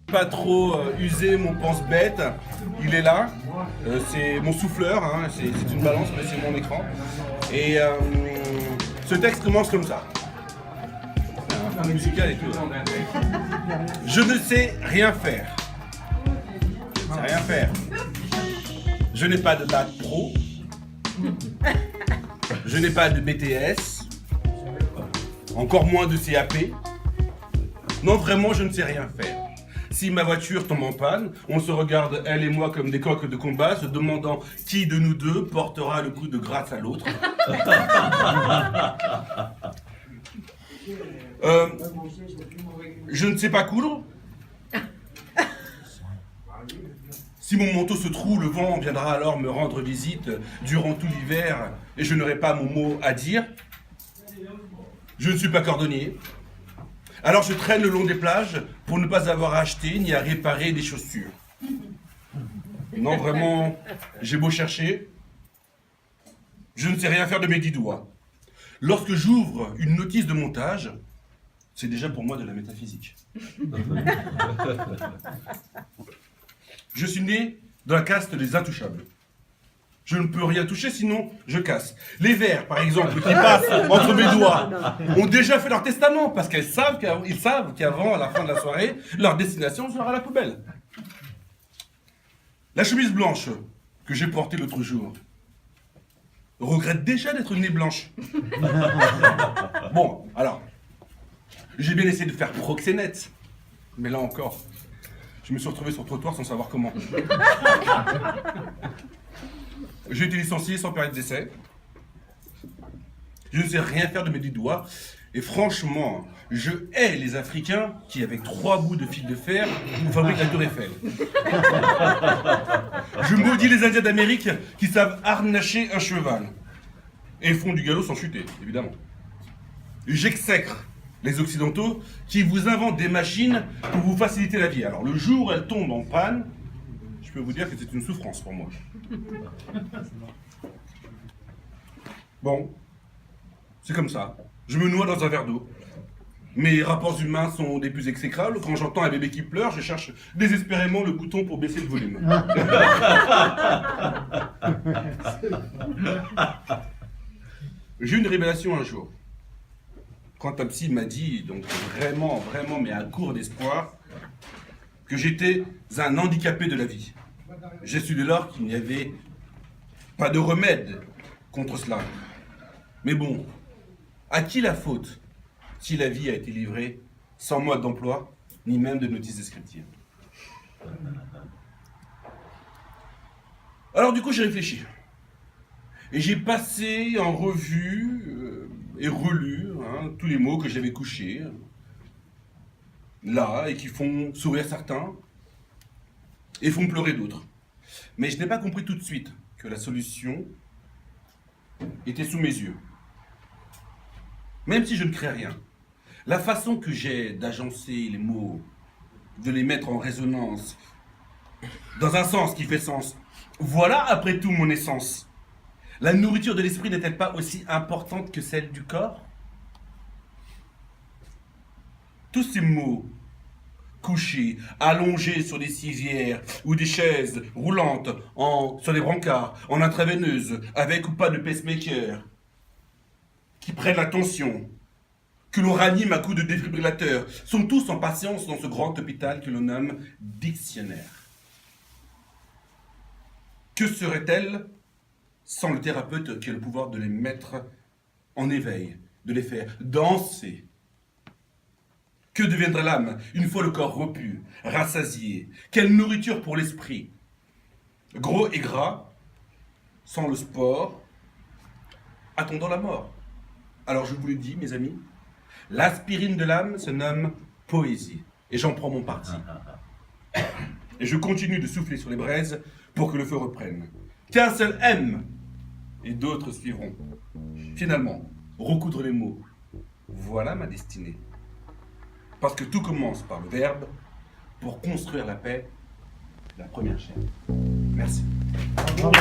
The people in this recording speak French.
Pas trop usé mon pense-bête, il est là, c'est mon souffleur, hein. C'est une balance mais c'est mon écran. Et ce texte commence comme ça. Un fond musical et tout. Je ne sais rien faire. Je sais rien faire. Je n'ai pas de bac pro. Je n'ai pas de BTS. Encore moins de CAP. Non, vraiment, je ne sais rien faire. Si ma voiture tombe en panne, on se regarde, elle et moi, comme des coqs de combat, se demandant qui de nous deux portera le coup de grâce à l'autre. Je ne sais pas coudre. Si mon manteau se troue, le vent viendra alors me rendre visite durant tout l'hiver et je n'aurai pas mon mot à dire. Je ne suis pas cordonnier. Alors je traîne le long des plages pour ne pas avoir à acheter ni à réparer des chaussures. Non, vraiment, j'ai beau chercher, je ne sais rien faire de mes 10 doigts. Lorsque j'ouvre une notice de montage, c'est déjà pour moi de la métaphysique. Je suis né dans la caste des intouchables. Je ne peux rien toucher, sinon je casse. Les vers, par exemple, qui passent entre mes doigts, ont déjà fait leur testament, parce qu'ils savent qu'avant, à la fin de la soirée, leur destination sera à la poubelle. La chemise blanche que j'ai portée l'autre jour regrette déjà d'être née blanche. Bon, alors, j'ai bien essayé de faire proxénète, mais là encore, je me suis retrouvé sur le trottoir sans savoir comment. J'ai été licencié sans période d'essai. Je ne sais rien faire de mes 10 doigts. Et franchement, je hais les Africains qui, avec 3 bouts de fil de fer, nous fabriquent la tour Eiffel. Je maudis les Indiens d'Amérique qui savent harnacher un cheval. Et font du galop sans chuter, évidemment. J'exècre les Occidentaux qui vous inventent des machines pour vous faciliter la vie. Alors le jour où elles tombent en panne, je peux vous dire que c'est une souffrance pour moi. Bon, c'est comme ça. Je me noie dans un verre d'eau. Mes rapports humains sont des plus exécrables. Quand j'entends un bébé qui pleure, je cherche désespérément le bouton pour baisser le volume. J'ai eu une révélation un jour. Quand un psy m'a dit, donc vraiment, mais à court d'espoir, que j'étais un handicapé de la vie. J'ai su dès lors qu'il n'y avait pas de remède contre cela. Mais bon, à qui la faute si la vie a été livrée sans mode d'emploi, ni même de notice descriptive? Alors du coup, j'ai réfléchi. Et j'ai passé en revue et relu tous les mots que j'avais couchés là et qui font sourire certains et font pleurer d'autres. Mais je n'ai pas compris tout de suite que la solution était sous mes yeux. Même si je ne crée rien, la façon que j'ai d'agencer les mots, de les mettre en résonance, dans un sens qui fait sens, voilà après tout mon essence. La nourriture de l'esprit n'est-elle pas aussi importante que celle du corps? Tous ces mots, couchés, allongés sur des civières ou des chaises roulantes, sur des brancards, en intraveineuse, avec ou pas de pacemaker, qui prennent la tension, que l'on ranime à coups de défibrillateur, sont tous en patience dans ce grand hôpital que l'on nomme dictionnaire. Que serait-elle sans le thérapeute qui a le pouvoir de les mettre en éveil, de les faire danser? Que deviendrait l'âme une fois le corps repu, rassasié? Quelle nourriture pour l'esprit? Gros et gras, sans le sport, attendant la mort. Alors je vous le dis, mes amis, l'aspirine de l'âme se nomme poésie. Et j'en prends mon parti. Et je continue de souffler sur les braises pour que le feu reprenne. Qu'un seul aime, et d'autres suivront. Finalement, recoudre les mots. Voilà ma destinée. Parce que tout commence par le verbe pour construire la paix, la première chaîne. Merci. Bravo.